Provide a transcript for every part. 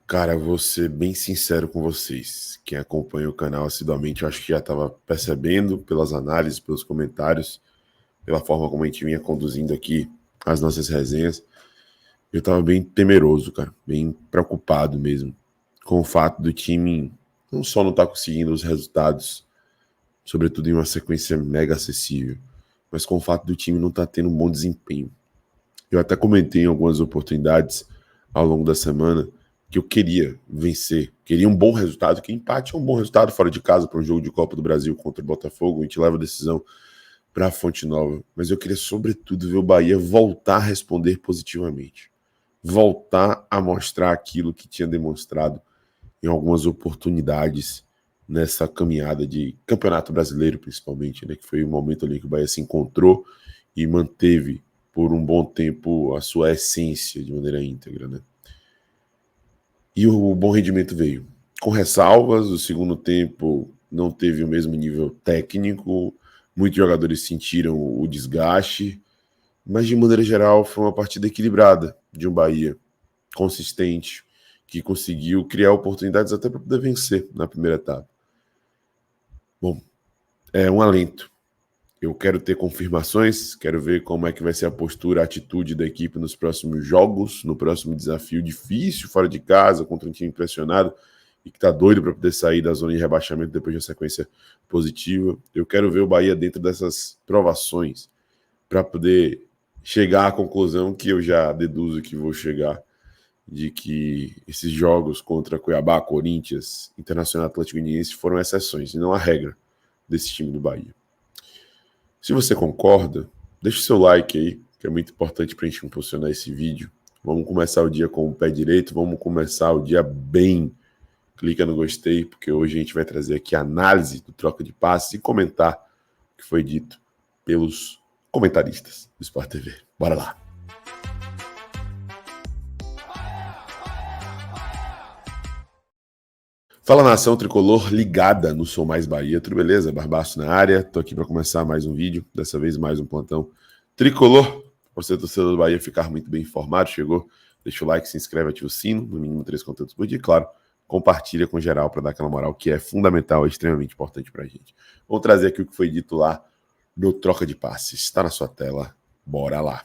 Cara, vou ser bem sincero com vocês. Quem acompanha o canal assiduamente, eu acho que já estava percebendo pelas análises, pelos comentários, pela forma como a gente vinha conduzindo aqui as nossas resenhas. Eu estava bem temeroso, cara, bem preocupado mesmo com o fato do time não só não estar conseguindo os resultados, sobretudo em uma sequência mega acessível, mas com o fato do time não estar tendo um bom desempenho. Eu até comentei em algumas oportunidades ao longo da semana que eu queria vencer, queria um bom resultado, que empate é um bom resultado fora de casa para um jogo de Copa do Brasil contra o Botafogo, a gente leva a decisão para a Fonte Nova, mas eu queria sobretudo ver o Bahia voltar a responder positivamente, voltar a mostrar aquilo que tinha demonstrado em algumas oportunidades nessa caminhada de Campeonato Brasileiro, principalmente, né, que foi o momento ali que o Bahia se encontrou e manteve por um bom tempo a sua essência de maneira íntegra, né? E o bom rendimento veio. Com ressalvas, o segundo tempo não teve o mesmo nível técnico, muitos jogadores sentiram o desgaste, mas de maneira geral foi uma partida equilibrada de um Bahia consistente, que conseguiu criar oportunidades até para poder vencer na primeira etapa. Bom, é um alento. Eu quero ter confirmações, quero ver como é que vai ser a postura, a atitude da equipe nos próximos jogos, no próximo desafio difícil, fora de casa, contra um time pressionado e que está doido para poder sair da zona de rebaixamento depois de uma sequência positiva. Eu quero ver o Bahia dentro dessas provações para poder chegar à conclusão que eu já deduzo que vou chegar, de que esses jogos contra Cuiabá, Corinthians, Internacional Atlético Goianiense foram exceções e não a regra desse time do Bahia. Se você concorda, deixa o seu like aí, que é muito importante para a gente impulsionar esse vídeo. Vamos começar o dia com o pé direito, vamos começar o dia bem. Clica no gostei, porque hoje a gente vai trazer aqui a análise do troca de passes e comentar o que foi dito pelos comentaristas do Sport TV. Bora lá! Fala, nação tricolor ligada no Sou Mais Bahia, tudo beleza? Barbaço na área, tô aqui para começar mais um vídeo, dessa vez mais um plantão tricolor, para você torcedor do Bahia ficar muito bem informado, chegou, deixa o like, se inscreve, ativa o sino, no mínimo 3 conteúdos por dia, e claro, compartilha com geral para dar aquela moral que é fundamental, é extremamente importante para a gente. Vamos trazer aqui o que foi dito lá no troca de passes, está na sua tela, bora lá.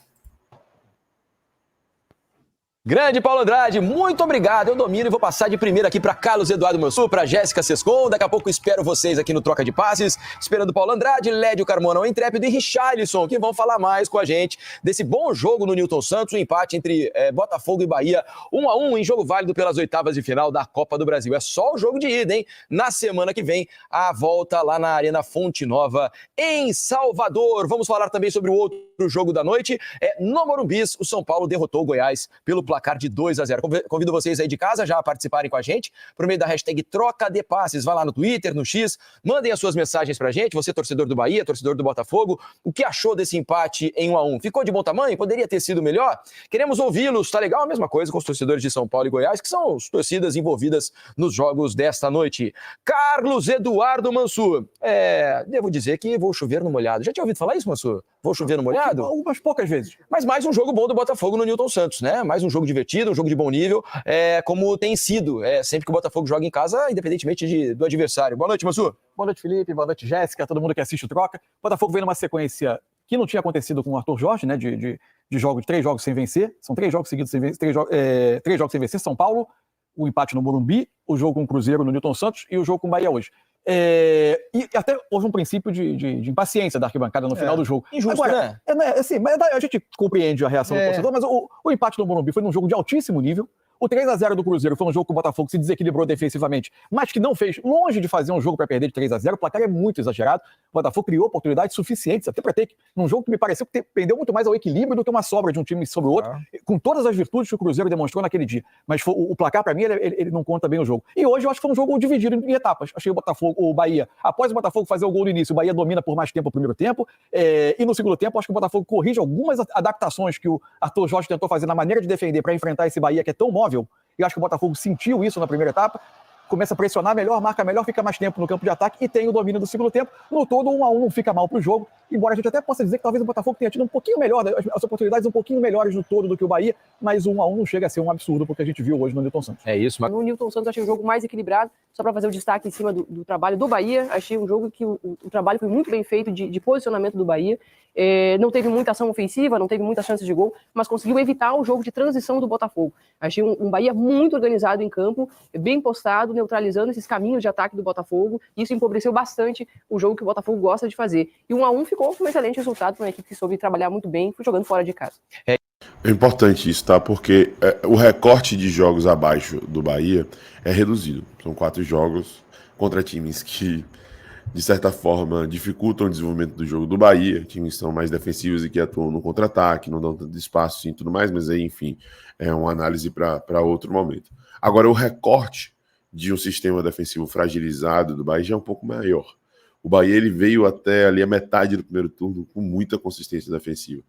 Grande Paulo Andrade, muito obrigado. Eu domino e vou passar de primeira aqui para Carlos Eduardo Mansur, para Jéssica Sescon. Daqui a pouco espero vocês aqui no Troca de Passes, esperando Paulo Andrade, Lédio Carmona, o Intrépido e Richarlison, que vão falar mais com a gente desse bom jogo no Newton Santos, o empate entre Botafogo e Bahia, 1-1 em jogo válido pelas oitavas de final da Copa do Brasil. É só o jogo de ida, hein? Na semana que vem, a volta lá na Arena Fonte Nova, em Salvador. Vamos falar também sobre o outro jogo da noite. No Morumbi, o São Paulo derrotou o Goiás pelo placar de 2-0. Convido vocês aí de casa já a participarem com a gente por meio da hashtag Troca de Passes. Vai lá no Twitter, no X, mandem as suas mensagens pra gente. Você, torcedor do Bahia, torcedor do Botafogo, o que achou desse empate em 1-1? Ficou de bom tamanho? Poderia ter sido melhor? Queremos ouvi-los, tá legal? A mesma coisa com os torcedores de São Paulo e Goiás, que são as torcidas envolvidas nos jogos desta noite. Carlos Eduardo Mansur. Devo dizer que vou chover no molhado. Já tinha ouvido falar isso, Mansur? Vou chover no molhado? Algumas poucas vezes. Mas mais um jogo bom do Botafogo no Newton Santos, né? Mais um jogo divertido, um jogo de bom nível, como tem sido, sempre que o Botafogo joga em casa, independentemente do adversário. Boa noite, Mansur. Boa noite, Felipe. Boa noite, Jéssica, todo mundo que assiste o Troca. O Botafogo vem numa sequência que não tinha acontecido com o Arthur Jorge, né? De 3 jogos sem vencer. São 3 jogos seguidos sem vencer. 3 jogos sem vencer. São Paulo, o empate no Morumbi, o jogo com o Cruzeiro no Newton Santos e o jogo com o Bahia hoje. E até houve um princípio de impaciência da arquibancada no final do jogo. Injusto, agora, né? Assim, mas a gente compreende a reação do torcedor, mas o empate no Morumbi foi num jogo de altíssimo nível. O 3-0 do Cruzeiro foi um jogo que o Botafogo se desequilibrou defensivamente, mas que não fez, longe de fazer um jogo para perder de 3-0, o placar é muito exagerado. O Botafogo criou oportunidades suficientes até para ter, num jogo que me pareceu que pendeu muito mais ao equilíbrio do que uma sobra de um time sobre o outro, com todas as virtudes que o Cruzeiro demonstrou naquele dia. Mas o placar, para mim, ele não conta bem o jogo. E hoje eu acho que foi um jogo dividido em etapas. Achei o Bahia, após o Botafogo fazer o gol no início, o Bahia domina por mais tempo o primeiro tempo, e no segundo tempo, acho que o Botafogo corrige algumas adaptações que o Arthur Jorge tentou fazer na maneira de defender para enfrentar esse Bahia que é tão móvel. Eu acho que o Botafogo sentiu isso na primeira etapa. começa a pressionar melhor, marca melhor, fica mais tempo no campo de ataque e tem o domínio do segundo tempo. No todo, 1-1 não fica mal pro jogo, embora a gente até possa dizer que talvez o Botafogo tenha tido um pouquinho melhor, as oportunidades um pouquinho melhores no todo do que o Bahia, mas 1-1 não chega a ser um absurdo porque a gente viu hoje no Newton Santos. É isso, mas... No Newton Santos achei o jogo mais equilibrado, só para fazer o destaque em cima do trabalho do Bahia, achei um jogo que o trabalho foi muito bem feito de posicionamento do Bahia, não teve muita ação ofensiva, não teve muitas chances de gol, mas conseguiu evitar o jogo de transição do Botafogo. Achei um Bahia muito organizado em campo, bem postado, neutralizando esses caminhos de ataque do Botafogo, e isso empobreceu bastante o jogo que o Botafogo gosta de fazer. E 1-1 ficou um excelente resultado para uma equipe que soube trabalhar muito bem, jogando fora de casa. É importante isso, tá? Porque o recorte de jogos abaixo do Bahia é reduzido. São 4 jogos contra times que, de certa forma, dificultam o desenvolvimento do jogo do Bahia, times que são mais defensivos e que atuam no contra-ataque, não dão tanto espaço e tudo mais, mas aí, enfim, é uma análise para outro momento. Agora, o recorte de um sistema defensivo fragilizado do Bahia já é um pouco maior. O Bahia ele veio até ali a metade do primeiro turno com muita consistência defensiva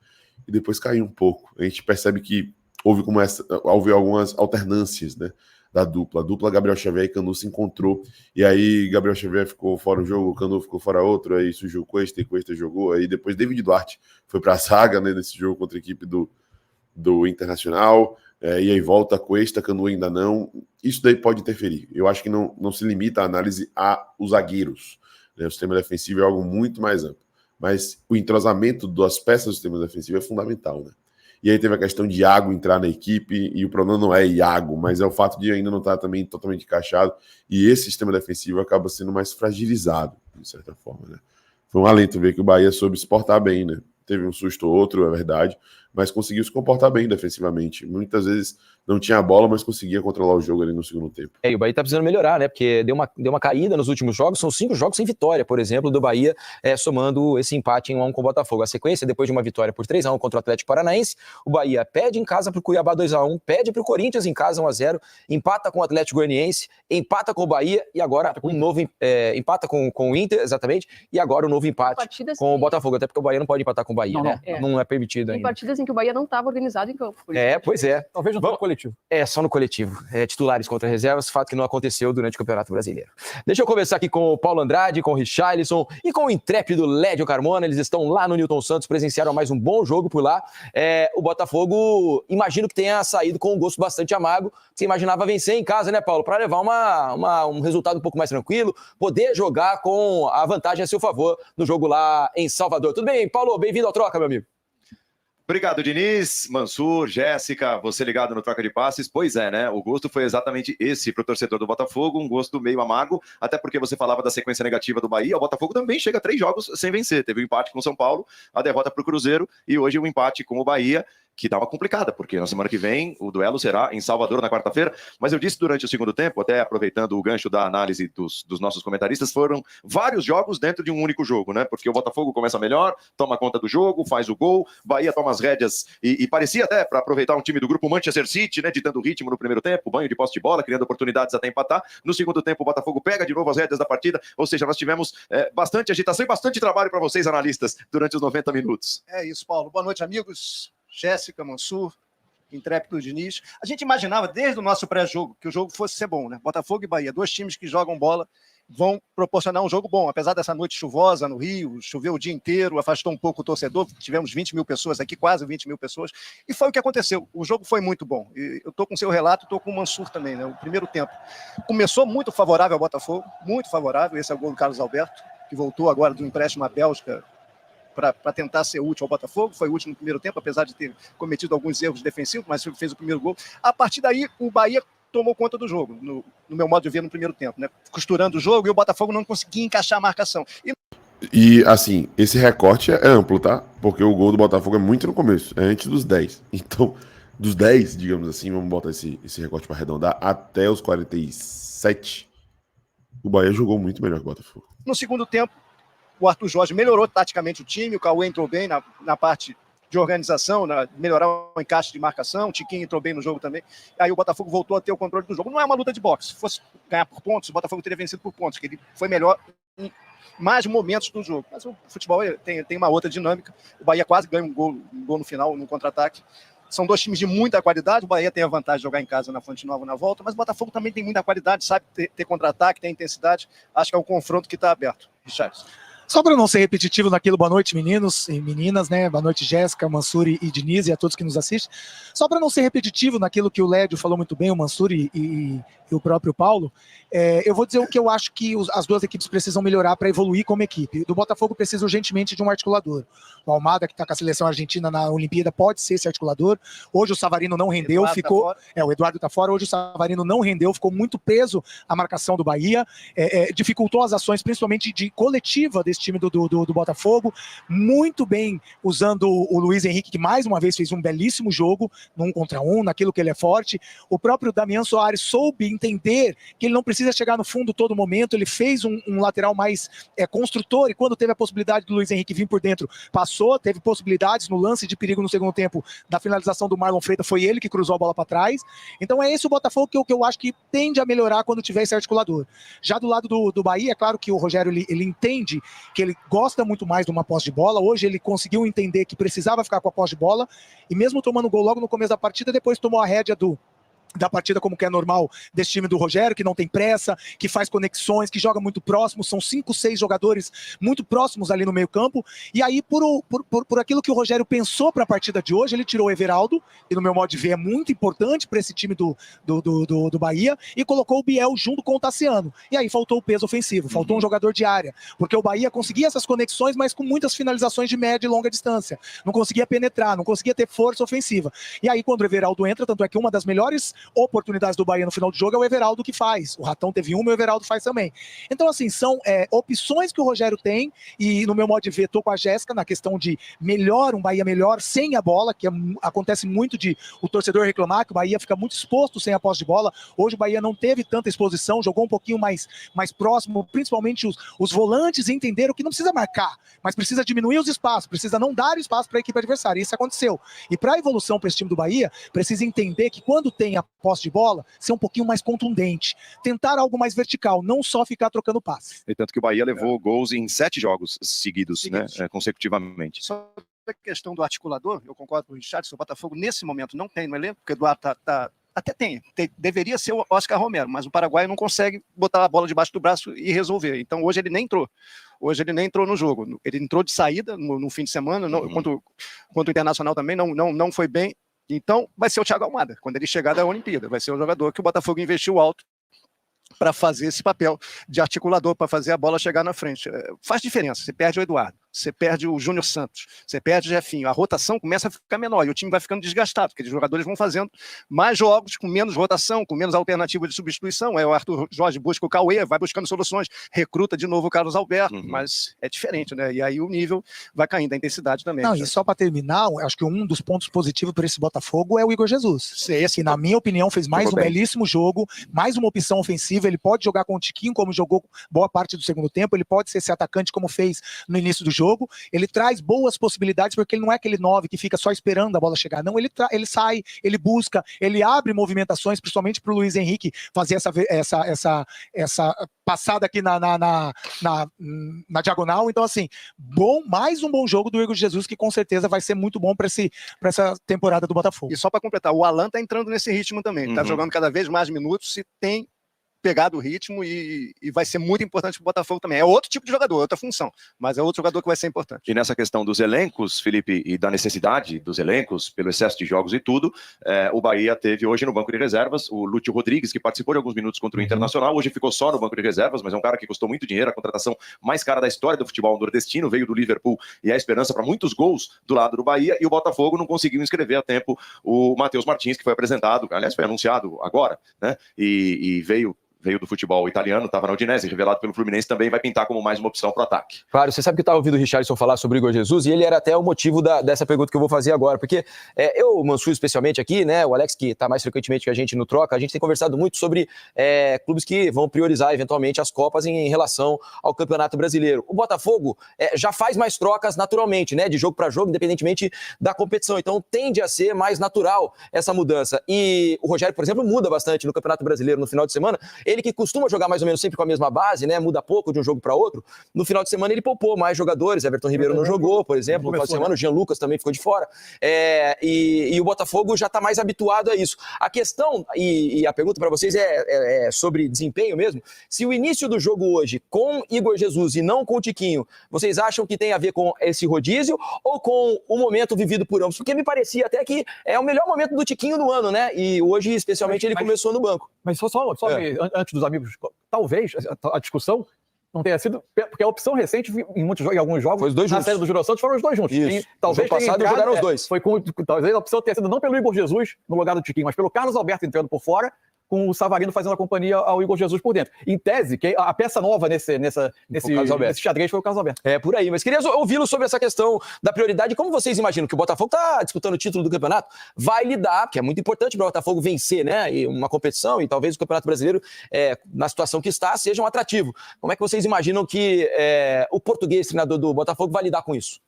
e depois caiu um pouco. A gente percebe que houve algumas alternâncias, né, da dupla. A dupla Gabriel Xavier e Canu se encontrou, e aí Gabriel Xavier ficou fora o jogo, Canu ficou fora outro, aí surgiu o Cuesta e Cuesta jogou, aí depois David Duarte foi para a zaga, né, nesse jogo contra a equipe do Internacional, e aí volta a Cuesta, Canu ainda não. Isso daí pode interferir. Eu acho que não se limita a análise aos zagueiros, né? O sistema defensivo é algo muito mais amplo, mas o entrosamento das peças do sistema defensivo é fundamental, né? E aí teve a questão de Iago entrar na equipe, e o problema não é Iago, mas é o fato de ainda não estar também totalmente encaixado, e esse sistema defensivo acaba sendo mais fragilizado, de certa forma, né? Foi um alento ver que o Bahia soube se portar bem, né? Teve um susto ou outro, é verdade, mas conseguiu se comportar bem defensivamente. Muitas vezes não tinha a bola, mas conseguia controlar o jogo ali no segundo tempo. E o Bahia tá precisando melhorar, né? Porque deu uma caída nos últimos jogos, são 5 jogos sem vitória, por exemplo, do Bahia, somando esse empate em 1-1 com o Botafogo. A sequência, depois de uma vitória por 3-1 contra o Atlético Paranaense, o Bahia perde em casa pro Cuiabá 2-1, perde pro Corinthians em casa 1-0, empata com o Atlético Goianiense, empata com o Bahia e agora um novo empata com o Inter, exatamente, e agora um novo empate com o Botafogo, até porque o Bahia não pode empatar com o Bahia, né? Não é permitido ainda. Em partidas em que o Bahia não estava organizado em campo. Pois é. Talvez no coletivo. Só no coletivo. Titulares contra reservas, fato que não aconteceu durante o Campeonato Brasileiro. Deixa eu conversar aqui com o Paulo Andrade, com o Richarlison e com o intrépido Lédio Carmona. Eles estão lá no Newton Santos, presenciaram mais um bom jogo por lá. O Botafogo, imagino que tenha saído com um gosto bastante amargo. Você imaginava vencer em casa, né, Paulo? Para levar um resultado um pouco mais tranquilo, poder jogar com a vantagem a seu favor no jogo lá em Salvador. Tudo bem, Paulo? Bem-vindo ao Troca, meu amigo. Obrigado, Diniz, Mansur, Jéssica, você ligado no Troca de Passes. Pois é, né? O gosto foi exatamente esse para o torcedor do Botafogo, um gosto meio amargo, até porque você falava da sequência negativa do Bahia. O Botafogo também chega a 3 jogos sem vencer. Teve um empate com o São Paulo, a derrota para o Cruzeiro e hoje um empate com o Bahia, que dá uma complicada, porque na semana que vem o duelo será em Salvador na quarta-feira, mas eu disse durante o segundo tempo, até aproveitando o gancho da análise dos nossos comentaristas, foram vários jogos dentro de um único jogo, né? Porque o Botafogo começa melhor, toma conta do jogo, faz o gol, Bahia toma as rédeas e parecia até para aproveitar um time do grupo Manchester City, né? Ditando ritmo no primeiro tempo, banho de posse de bola, criando oportunidades até empatar. No segundo tempo o Botafogo pega de novo as rédeas da partida, ou seja, nós tivemos bastante agitação e bastante trabalho para vocês, analistas, durante os 90 minutos. É isso, Paulo. Boa noite, amigos. Jéssica, Mansur, intrépido Diniz. A gente imaginava desde o nosso pré-jogo que o jogo fosse ser bom, né? Botafogo e Bahia, 2 times que jogam bola, vão proporcionar um jogo bom, apesar dessa noite chuvosa no Rio, choveu o dia inteiro, afastou um pouco o torcedor, tivemos 20 mil pessoas aqui, quase 20 mil pessoas, e foi o que aconteceu. O jogo foi muito bom. E eu estou com o seu relato, estou com o Mansur também, né? O primeiro tempo começou muito favorável ao Botafogo, muito favorável, esse é o gol do Carlos Alberto, que voltou agora do empréstimo à Bélgica, para tentar ser útil ao Botafogo, foi útil no primeiro tempo, apesar de ter cometido alguns erros defensivos, mas fez o primeiro gol. A partir daí, o Bahia tomou conta do jogo, no meu modo de ver, no primeiro tempo, né? Costurando o jogo, e o Botafogo não conseguia encaixar a marcação. E, assim, esse recorte é amplo, tá? Porque o gol do Botafogo é muito no começo, é antes dos 10. Então, dos 10, digamos assim, vamos botar esse recorte para arredondar, até os 47, o Bahia jogou muito melhor que o Botafogo. No segundo tempo, o Arthur Jorge melhorou taticamente o time, o Cauê entrou bem na parte de organização, melhorar o encaixe de marcação, o Tiquinho entrou bem no jogo também, aí o Botafogo voltou a ter o controle do jogo. Não é uma luta de boxe, se fosse ganhar por pontos, o Botafogo teria vencido por pontos, que ele foi melhor em mais momentos do jogo, mas o futebol tem uma outra dinâmica. O Bahia quase ganha um gol no final, no contra-ataque, São dois times de muita qualidade. O Bahia tem a vantagem de jogar em casa na Fonte Nova na volta, mas o Botafogo também tem muita qualidade, sabe ter contra-ataque, tem intensidade. Acho que é um confronto que está aberto. Richarlison. Só para não ser repetitivo naquilo, boa noite, meninos e meninas, né? Boa noite, Jéssica, Mansur e Diniz e a todos que nos assistem. Só para não ser repetitivo naquilo que o Lédio falou muito bem, o Mansur e o próprio Paulo, eu vou dizer o que eu acho que as duas equipes precisam melhorar para evoluir como equipe. Do Botafogo precisa urgentemente de um articulador. O Almada, que está com a seleção argentina na Olimpíada, pode ser esse articulador. Hoje o Savarino não rendeu, ficou... o Eduardo está fora, hoje o Savarino não rendeu, ficou muito preso à marcação do Bahia, dificultou as ações, principalmente de coletiva desse time do Botafogo, muito bem usando o Luiz Henrique, que mais uma vez fez um belíssimo jogo, no 1 contra 1, naquilo que ele é forte. O próprio Damian Soares soube entender que ele não precisa chegar no fundo todo momento, ele fez um lateral mais construtor, e quando teve a possibilidade do Luiz Henrique vir por dentro, passou, teve possibilidades no lance de perigo no segundo tempo, da finalização do Marlon Freitas, foi ele que cruzou a bola para trás. Então é esse o Botafogo que eu acho que tende a melhorar quando tiver esse articulador. Já do lado do Bahia, é claro que o Rogério ele entende que ele gosta muito mais de uma posse de bola. Hoje ele conseguiu entender que precisava ficar com a posse de bola, e mesmo tomando gol logo no começo da partida, depois tomou a rédea da partida, como que é normal desse time do Rogério, que não tem pressa, que faz conexões, que joga muito próximo, são 5, 6 jogadores muito próximos ali no meio campo, e aí por aquilo que o Rogério pensou para a partida de hoje, ele tirou o Everaldo, e no meu modo de ver é muito importante para esse time do Bahia, e colocou o Biel junto com o Tassiano, e aí faltou o peso ofensivo, faltou um jogador de área, porque o Bahia conseguia essas conexões, mas com muitas finalizações de média e longa distância, não conseguia penetrar, não conseguia ter força ofensiva, e aí quando o Everaldo entra, tanto é que uma das melhores oportunidades do Bahia no final do jogo é o Everaldo que faz. O Ratão teve uma e o Everaldo faz também. Então, assim, são opções que o Rogério tem, e no meu modo de ver, tô com a Jéssica na questão de um Bahia melhor sem a bola, que acontece muito de o torcedor reclamar que o Bahia fica muito exposto sem a posse de bola. Hoje o Bahia não teve tanta exposição, jogou um pouquinho mais próximo, principalmente os volantes entenderam que não precisa marcar, mas precisa diminuir os espaços, precisa não dar espaço para a equipe adversária. Isso aconteceu. E para a evolução para esse time do Bahia, precisa entender que quando tem a posse de bola, ser um pouquinho mais contundente, tentar algo mais vertical, não só ficar trocando passes. E tanto que o Bahia levou gols em 7 jogos seguidos. Né, consecutivamente. Só a questão do articulador, eu concordo com o Richarlison, o Botafogo nesse momento não tem no elenco, porque o Eduardo até deveria ser o Oscar Romero, mas o Paraguai não consegue botar a bola debaixo do braço e resolver. Então hoje ele nem entrou. Hoje ele nem entrou no jogo. Ele entrou de saída no fim de semana, contra o Internacional também, não foi bem. Então, vai ser o Thiago Almada, quando ele chegar da Olimpíada. Vai ser um jogador que o Botafogo investiu alto para fazer esse papel de articulador, para fazer a bola chegar na frente. Faz diferença, você perde o Eduardo, você perde o Júnior Santos, você perde o Jefinho, a rotação começa a ficar menor e o time vai ficando desgastado, porque os jogadores vão fazendo mais jogos com menos rotação, com menos alternativa de substituição. O Arthur Jorge busca o Cauê, vai buscando soluções, recruta de novo o Carlos Alberto, mas é diferente, né? E aí o nível vai caindo, a intensidade também. Não, e só para terminar, acho que um dos pontos positivos para esse Botafogo é o Igor Jesus, que na minha opinião fez mais um belíssimo jogo, mais uma opção ofensiva. Ele pode jogar com o Tiquinho, como jogou boa parte do segundo tempo, ele pode ser esse atacante como fez no início do jogo, ele traz boas possibilidades, porque ele não é aquele 9 que fica só esperando a bola chegar, não, ele sai, ele busca, ele abre movimentações, principalmente para o Luiz Henrique fazer essa passada aqui na diagonal. Então assim, mais um bom jogo do Igor Jesus, que com certeza vai ser muito bom para essa temporada do Botafogo. E só para completar, o Alan tá entrando nesse ritmo também, tá jogando cada vez mais minutos, se tem pegado o ritmo e vai ser muito importante para o Botafogo também. É outro tipo de jogador, outra função, mas é outro jogador que vai ser importante. E nessa questão dos elencos, Felipe, e da necessidade dos elencos, pelo excesso de jogos e tudo, o Bahia teve hoje no banco de reservas o Lúcio Rodrigues, que participou de alguns minutos contra o Internacional, hoje ficou só no banco de reservas, mas é um cara que custou muito dinheiro, a contratação mais cara da história do futebol nordestino, veio do Liverpool e é a esperança para muitos gols do lado do Bahia, e o Botafogo não conseguiu inscrever a tempo o Matheus Martins, que foi apresentado, aliás, foi anunciado agora, né? E veio do futebol italiano, estava na Udinese, revelado pelo Fluminense, também vai pintar como mais uma opção para o ataque. Claro, você sabe que eu estava ouvindo o Richarlison falar sobre o Igor Jesus, e ele era até o motivo dessa pergunta que eu vou fazer agora, porque eu, Mansur, especialmente aqui, né, o Alex, que está mais frequentemente que a gente no Troca, a gente tem conversado muito sobre clubes que vão priorizar, eventualmente, as Copas em relação ao Campeonato Brasileiro. O Botafogo já faz mais trocas naturalmente, né, de jogo para jogo, independentemente da competição, então tende a ser mais natural essa mudança. E o Rogério, por exemplo, muda bastante no Campeonato Brasileiro no final de semana. ele que costuma jogar mais ou menos sempre com a mesma base, né? Muda pouco de um jogo para outro. No final de semana ele poupou mais jogadores. Everton Ribeiro não jogou, por exemplo. No final de semana o Jean Lucas também ficou de fora. E o Botafogo já está mais habituado a isso. A questão, e a pergunta para vocês é sobre desempenho mesmo. Se o início do jogo hoje com Igor Jesus e não com o Tiquinho, vocês acham que tem a ver com esse rodízio ou com o momento vivido por ambos? Porque me parecia até que é o melhor momento do Tiquinho no ano, né? E hoje, especialmente, ele começou no banco. Mas só antes dos amigos, talvez a discussão não tenha sido, porque a opção recente em alguns jogos, foi os dois juntos. Na série do Júnior Santos foram os dois juntos. Isso. Talvez no passado jogaram os dois. Talvez a opção tenha sido não pelo Igor Jesus no lugar do Tiquinho, mas pelo Carlos Alberto entrando por fora, com o Savarino fazendo a companhia ao Igor Jesus por dentro. Em tese, que a peça nova nesse xadrez foi o Carlos Alberto. É, por aí. Mas queria ouvi-lo sobre essa questão da prioridade. Como vocês imaginam que o Botafogo está disputando o título do campeonato? Vai lidar, que é muito importante para o Botafogo vencer, né? E uma competição, e talvez o Campeonato Brasileiro, na situação que está, seja um atrativo. Como é que vocês imaginam que o português, treinador do Botafogo, vai lidar com isso?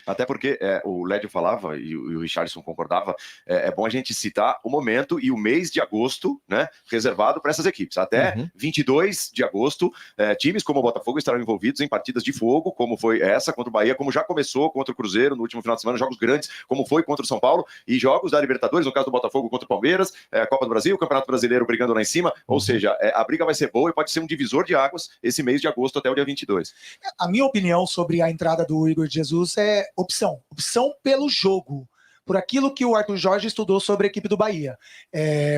Até porque o Lédio falava e o Richarlison concordava, é bom a gente citar o momento e o mês de agosto, né, reservado para essas equipes. Até 22 de agosto, times como o Botafogo estarão envolvidos em partidas de fogo, como foi essa contra o Bahia, como já começou contra o Cruzeiro no último final de semana, jogos grandes, como foi contra o São Paulo, e jogos da Libertadores, no caso do Botafogo contra o Palmeiras, Copa do Brasil, Campeonato Brasileiro brigando lá em cima, ou seja, a briga vai ser boa e pode ser um divisor de águas esse mês de agosto até o dia 22. A minha opinião sobre a entrada do Igor Jesus é opção pelo jogo, por aquilo que o Arthur Jorge estudou sobre a equipe do Bahia,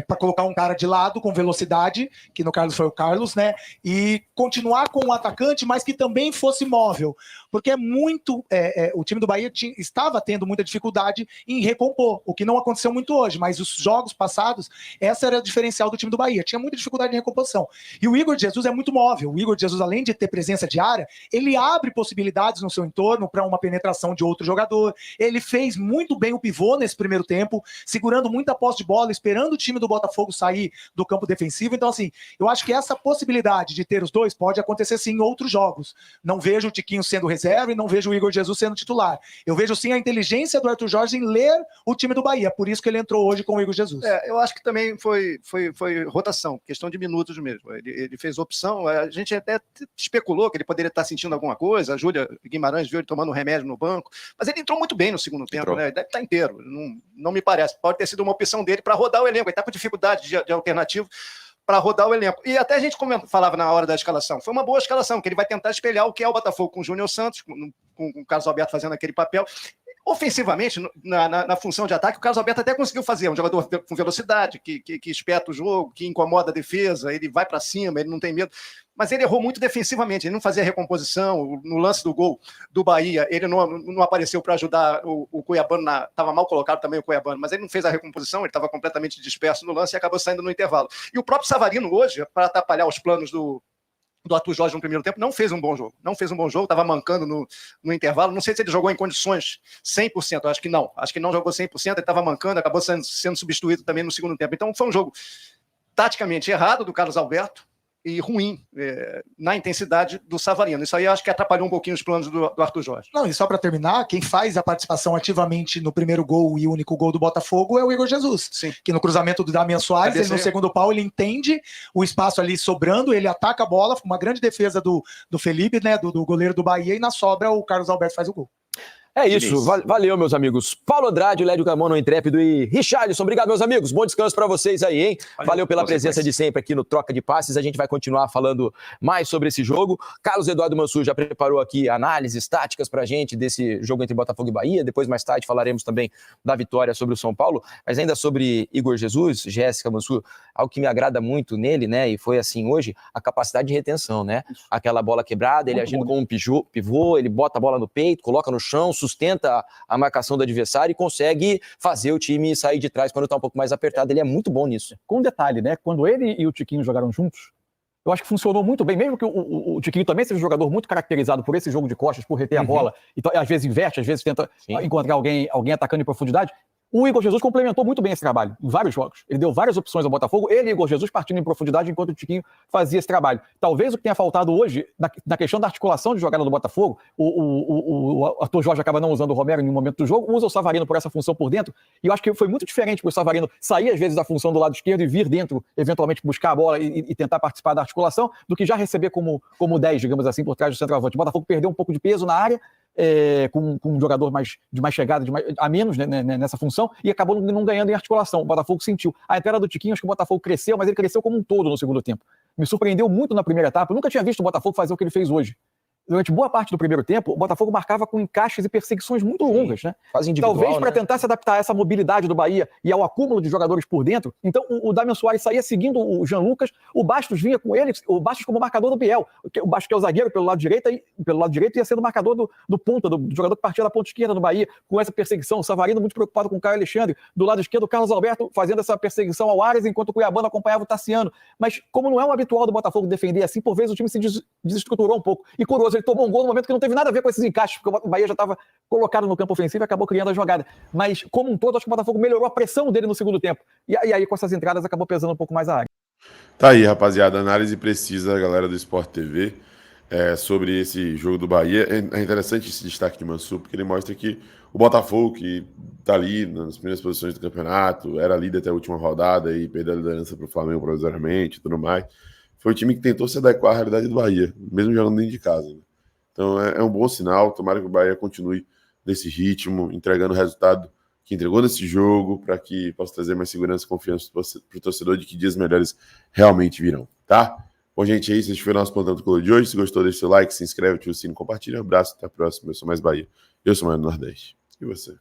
para colocar um cara de lado com velocidade, que no caso foi o Carlos, né, e continuar com um atacante, mas que também fosse móvel, porque o time do Bahia estava tendo muita dificuldade em recompor, o que não aconteceu muito hoje, mas os jogos passados, essa era o diferencial do time do Bahia, tinha muita dificuldade em recomposição, e o Igor Jesus é muito móvel, o Igor Jesus, além de ter presença de área, ele abre possibilidades no seu entorno para uma penetração de outro jogador, ele fez muito bem o pivô nesse primeiro tempo, segurando muita posse de bola, esperando o time do Botafogo sair do campo defensivo. Então, assim, eu acho que essa possibilidade de ter os dois pode acontecer sim em outros jogos. Não vejo o Tiquinho sendo reserva e não vejo o Igor Jesus sendo titular. Eu vejo sim a inteligência do Arthur Jorge em ler o time do Bahia, por isso que ele entrou hoje com o Igor Jesus. Eu acho que também foi rotação, questão de minutos mesmo. Ele fez opção, a gente até especulou que ele poderia estar sentindo alguma coisa, a Júlia Guimarães viu ele tomando um remédio no banco, mas ele entrou muito bem no segundo tempo, né? Ele deve estar inteiro. Não me parece. Pode ter sido uma opção dele para rodar o elenco. Ele está com dificuldade de alternativo para rodar o elenco. E até a gente falava na hora da escalação. Foi uma boa escalação, que ele vai tentar espelhar o que é o Botafogo com o Júnior Santos, com o Carlos Alberto fazendo aquele papel. Ofensivamente, na função de ataque, o Carlos Alberto até conseguiu fazer. Um jogador com velocidade, que espeta o jogo, que incomoda a defesa, ele vai para cima, ele não tem medo. Mas ele errou muito defensivamente, ele não fazia recomposição. No lance do gol do Bahia, ele não apareceu para ajudar o Cuiabano, estava mal colocado também o Cuiabano, mas ele não fez a recomposição, ele estava completamente disperso no lance e acabou saindo no intervalo. E o próprio Savarino hoje, para atrapalhar os planos do Arthur Jorge no primeiro tempo, não fez um bom jogo, estava mancando no intervalo, não sei se ele jogou em condições 100%, acho que não jogou 100%, ele estava mancando, acabou sendo substituído também no segundo tempo, então foi um jogo taticamente errado do Carlos Alberto e ruim na intensidade do Savarino. Isso aí acho que atrapalhou um pouquinho os planos do Arthur Jorge. Não, e só para terminar, quem faz a participação ativamente no primeiro gol e único gol do Botafogo é o Igor Jesus. Sim. Que no cruzamento do Damian Soares, ele, no segundo pau, ele entende o espaço ali sobrando, ele ataca a bola, uma grande defesa do Felipe, né, do goleiro do Bahia, e na sobra o Carlos Alberto faz o gol. É isso, valeu, meus amigos. Paulo Andrade, Lédio Carmona, Intrépido e Richarlison. Obrigado, meus amigos. Bom descanso para vocês aí, hein? Valeu pela presença de sempre aqui no Troca de Passes. A gente vai continuar falando mais sobre esse jogo. Carlos Eduardo Mansur já preparou aqui análises táticas pra gente desse jogo entre Botafogo e Bahia. Depois, mais tarde, falaremos também da vitória sobre o São Paulo. Mas ainda sobre Igor Jesus, Jéssica, Mansur, algo que me agrada muito nele, né? E foi assim hoje, a capacidade de retenção, né? Aquela bola quebrada, ele agindo como um pivô, ele bota a bola no peito, coloca no chão, sustenta a marcação do adversário e consegue fazer o time sair de trás quando está um pouco mais apertado. Ele é muito bom nisso. Com um detalhe, né? Quando ele e o Tiquinho jogaram juntos, eu acho que funcionou muito bem, mesmo que o Tiquinho também seja um jogador muito caracterizado por esse jogo de costas, por reter a bola, e às vezes inverte, às vezes tenta encontrar alguém atacando em profundidade. O Igor Jesus complementou muito bem esse trabalho em vários jogos. Ele deu várias opções ao Botafogo, ele e o Igor Jesus partindo em profundidade enquanto o Tiquinho fazia esse trabalho. Talvez o que tenha faltado hoje, na questão da articulação de jogada do Botafogo, o ator Jorge acaba não usando o Romero em nenhum momento do jogo, usa o Savarino por essa função por dentro, e eu acho que foi muito diferente para o Savarino sair às vezes da função do lado esquerdo e vir dentro, eventualmente buscar a bola e tentar participar da articulação, do que já receber como 10, digamos assim, por trás do centroavante. O Botafogo perdeu um pouco de peso na área, com um jogador de mais chegada, a menos, né, nessa função, e acabou não ganhando em articulação. O Botafogo sentiu. A entrada do Tiquinho, acho que o Botafogo cresceu, mas ele cresceu como um todo no segundo tempo. Me surpreendeu muito na primeira etapa. Eu nunca tinha visto o Botafogo fazer o que ele fez hoje. Durante boa parte do primeiro tempo, o Botafogo marcava com encaixes e perseguições muito longas, né? Fase individual, talvez para né? tentar se adaptar a essa mobilidade do Bahia e ao acúmulo de jogadores por dentro. Então, o Damian Soares saía seguindo o Jean Lucas, o Bastos vinha com ele, o Bastos como marcador do Biel. O Bastos, que é o zagueiro pelo lado direito, ia sendo marcador do ponta, do jogador que partia da ponta esquerda do Bahia, com essa perseguição. O Savarino muito preocupado com o Caio Alexandre. Do lado esquerdo, o Carlos Alberto fazendo essa perseguição ao Ares, enquanto o Cuiabano acompanhava o Tassiano. Mas, como não é o habitual do Botafogo defender assim, por vezes o time se desestruturou um pouco. E curioso, ele tomou um gol no momento que não teve nada a ver com esses encaixes, porque o Bahia já estava colocado no campo ofensivo e acabou criando a jogada. Mas, como um todo, acho que o Botafogo melhorou a pressão dele no segundo tempo. E aí, com essas entradas, acabou pesando um pouco mais a área. Tá aí, rapaziada, análise precisa da galera do Sport TV sobre esse jogo do Bahia. É interessante esse destaque de Mansur, porque ele mostra que o Botafogo, que tá ali nas primeiras posições do campeonato, era líder até a última rodada e perdeu a liderança para o Flamengo provisoriamente e tudo mais, foi o time que tentou se adequar à realidade do Bahia, mesmo jogando dentro de casa, né? Então é um bom sinal, tomara que o Bahia continue nesse ritmo, entregando o resultado que entregou nesse jogo, para que possa trazer mais segurança e confiança para o torcedor de que dias melhores realmente virão, tá? Bom, gente, é isso. Esse foi o nosso plantão do Color de hoje. Se gostou, deixa seu like, se inscreve, ativa o sino, compartilha. Um abraço, até a próxima. Eu sou Mais Bahia. Eu sou Mais do Nordeste. E você?